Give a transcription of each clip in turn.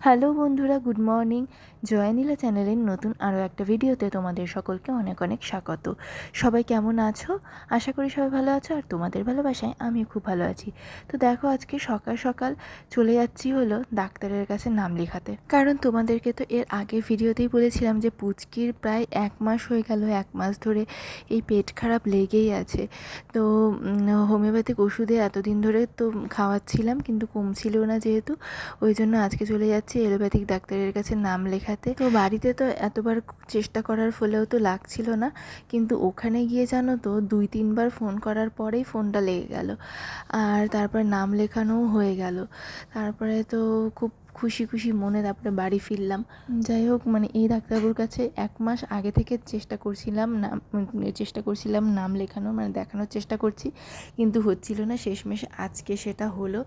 Hello বন্ধুরা, good morning. জয়নীলা চ্যানেলের নতুন আরও একটা ভিডিওতে তোমাদের সকলকে অনেক অনেক স্বাগত। সবাই কেমন আছো? আশা করি সবাই ভালো আছো, আর তোমাদের ভালোবাসায় আমিও খুব ভালো আছি। তো দেখো, আজকে সকাল সকাল চলে যাচ্ছি হলো ডাক্তারের কাছে নাম লেখাতে। কারণ তোমাদেরকে তো এর আগে ভিডিওতেই বলেছিলাম যে পুচকির প্রায় 1 মাস হয়ে গেল, 1 মাস ধরে এই পেট খারাপ লেগেই আছে। তো হোমিওপ্যাথিক ওষুধে এতদিন ধরে তো খাওয়াচ্ছিলাম, কিন্তু কমছিল না, যেহেতু ওই জন্য আজকে চলে যাচ্ছি এলোপ্যাথিক ডাক্তারের কাছে নাম লেখাতে। তো বাড়িতে তো এতবার চেষ্টা করার ফলেও তো লাগছিল না, কিন্তু ওখানে গিয়ে জানো তো 2-3বার ফোন করার পরেই ফোনটা লেগে গেল, আর তারপর নাম লেখানোও হয়ে গেল। তারপরে তো খুব খুশি খুশি মনে তারপরে বাড়ি ফিরলাম। যাই হোক, মানে এই ডাক্তারবাবুর কাছে 1 মাস আগে থেকে চেষ্টা করছিলাম নাম লেখানোর, মানে দেখানোর চেষ্টা করছি, কিন্তু হচ্ছিল না। শেষমেশ আজকে সেটা হলো।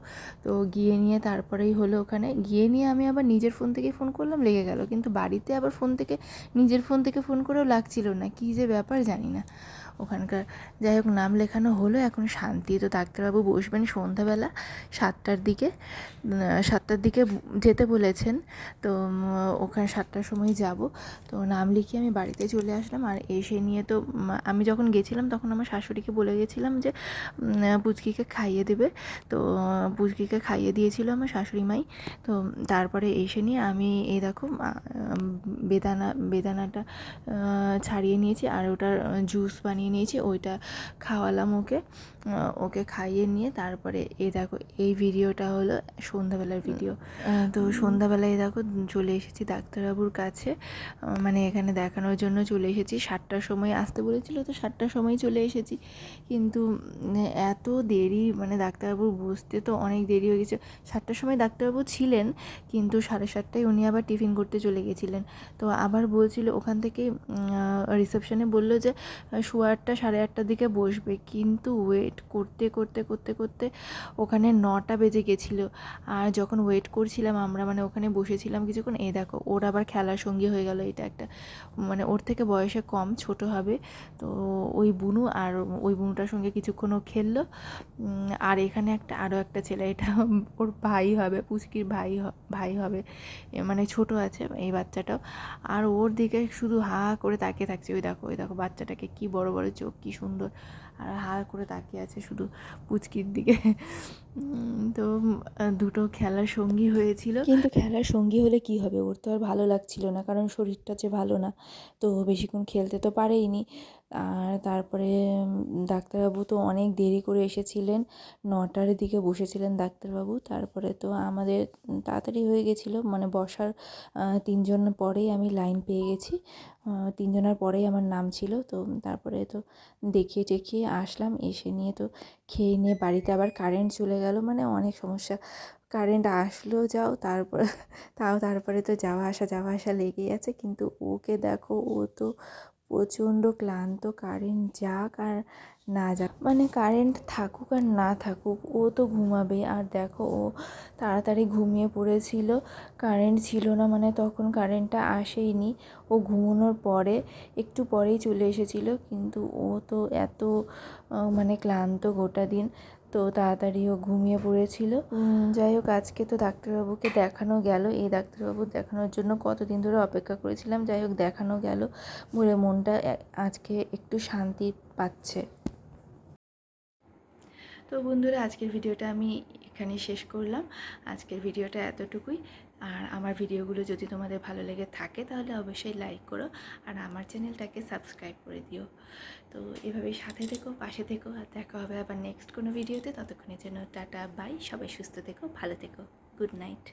তো গিয়ে নিয়ে তারপরেই হলো, ওখানে গিয়ে নিয়ে আমি আবার নিজের ফোন থেকেই ফোন করলাম, লেগে গেল। কিন্তু বাড়িতে আবার নিজের ফোন থেকে ফোন করেও লাগছিল না, কী যে ব্যাপার জানি না ওখানকার। যাই হোক, নাম লেখানো হলো, এখন শান্তি। তো ডাক্তারবাবু বসবেন সন্ধ্যাবেলা 7টার দিকে, 7টার দিকে যেতে বলেছেন। তো ওখানে 7টার সময় যাব। তো নাম লিখিয়ে আমি বাড়িতে চলে আসলাম। আর এসে নিয়ে তো আমি যখন গেছিলাম তখন আমার শাশুড়িকে বলে গেছিলাম যে পুচকিকে খাইয়ে দেবে। তো পুচকিকে খাইয়ে দিয়েছিল আমার শাশুড়ি মাই। তো তারপরে এসে নিয়ে আমি এই দেখো বেদানাটা ছাড়িয়ে নিয়েছি, আর ওটার জুস বানিয়ে নিয়েছি, ওইটা খাওয়ালাম ওকে খাইয়ে নিয়ে তারপরে এই দেখো, এই ভিডিওটা হলো সন্ধ্যাবেলার ভিডিও। তো সন্ধ্যাবেলায় দেখো চলে এসেছি ডাক্তারবাবুর কাছে, মানে এখানে দেখানোর জন্য চলে এসেছি। 7টার সময় আসতে বলেছিল, তো 7টার সময় চলে এসেছি। কিন্তু এত দেরি, মানে ডাক্তারবাবু বসতে তো অনেক দেরি হয়ে গেছে। 7টার সময় ডাক্তারবাবু ছিলেন, কিন্তু 7:30টায় উনি আবার টিফিন করতে চলে গেছিলেন। তো আবার বলছিল ওখান থেকে, রিসেপশনে বলল যে 8:15 8:30টার দিকে বসবে, কিন্তু ওয়েট করতে করতে করতে করতে ওখানে 9টা বেজে গেছিলো। আর যখন ওয়েট করছিলাম আমরা, মানে ওখানে বসেছিলাম কিছুক্ষণ, এই দেখো ওর আবার খেলার সঙ্গী হয়ে গেল এটা একটা, মানে ওর থেকে বয়সে কম, ছোট হবে। তো ওই বুনু, আর ওই বুনুটার সঙ্গে কিছুক্ষণ ও খেললো। আর এখানে আরও একটা ছেলে, এটা ওর ভাই হবে, পুচকির ভাই হবে, মানে ছোট আছে এই বাচ্চাটাও। আর ওর দিকে শুধু হা করে তাকিয়ে থাকছে। ওই দেখো বাচ্চাটাকে, কি বড় বড় চোখ, কি সুন্দর, আর হা করে তাকিয়ে আছে শুধু পুচকির দিকে। তো দুটো খেলার সঙ্গী হয়েছিল, কিন্তু খেলার সঙ্গী হলে কি হবে, ওর তো আর ভালো লাগছিল না, কারণ শরীরটা যে ভালো না, তো বেশিক্ষণ খেলতে তো পারেইনি। আর তারপরে ডাক্তারবাবু তো অনেক দেরি করে এসেছিলেন, 9টার দিকে বসেছিলেন ডাক্তারবাবু। তারপরে তো আমাদের তাড়াতাড়ি হয়ে গেছিলো, মানে বসার 3জন পরেই আমি লাইন পেয়ে গেছি, 3জনের পরেই আমার নাম ছিল। তো তারপরে তো দেখিয়ে টেখিয়ে আসলাম, এসে নিয়ে তো খেয়ে নিয়ে বাড়িতে আবার কারেন্ট চলে গেল, মানে অনেক সমস্যা। কারেন্ট আসলো যাও, তারপরে তো যাওয়া আসা লেগেই আছে। কিন্তু ওকে দেখো, ও তো প্রচণ্ড ক্লান্ত, কারেন্ট যাক আর না যাক, মানে কারেন্ট থাকুক আর না থাকুক ও তো ঘুমাবে। আর দেখো, ও তাড়াতাড়ি ঘুমিয়ে পড়েছিল, কারেন্ট ছিল না, মানে তখন কারেন্টটা আসেইনি, ও ঘুমানোর পরে একটু পরেই চলে এসেছিলো। কিন্তু ও তো এত মানে ক্লান্ত গোটা দিন, তো তাড়াতাড়ি ও ঘুমিয়ে পড়েছিল। যাই হোক, আজকে তো ডাক্তারবাবুকে দেখানো গেল। এই ডাক্তারবাবু দেখানোর জন্য কতদিন ধরে অপেক্ষা করেছিলাম। যাই হোক, দেখানো গেল বলে মনটা আজকে একটু শান্তি পাচ্ছে। তো বন্ধুরা, আজকের ভিডিওটা আমি এখানেই শেষ করলাম। আজকের ভিডিওটা এতটুকুই। আর আমার ভিডিওগুলো যদি তোমাদের ভালো লেগে থাকে তাহলে অবশ্যই লাইক করো, আর আমার চ্যানেলটাকে সাবস্ক্রাইব করে দিও। তো এভাবেই সাথে থেকো, পাশে থেকো, আর দেখা হবে আবার নেক্সট কোনো ভিডিওতে। ততক্ষণের জন্য টাটা, বাই। সবাই সুস্থ থেকো, ভালো থেকো, গুড নাইট।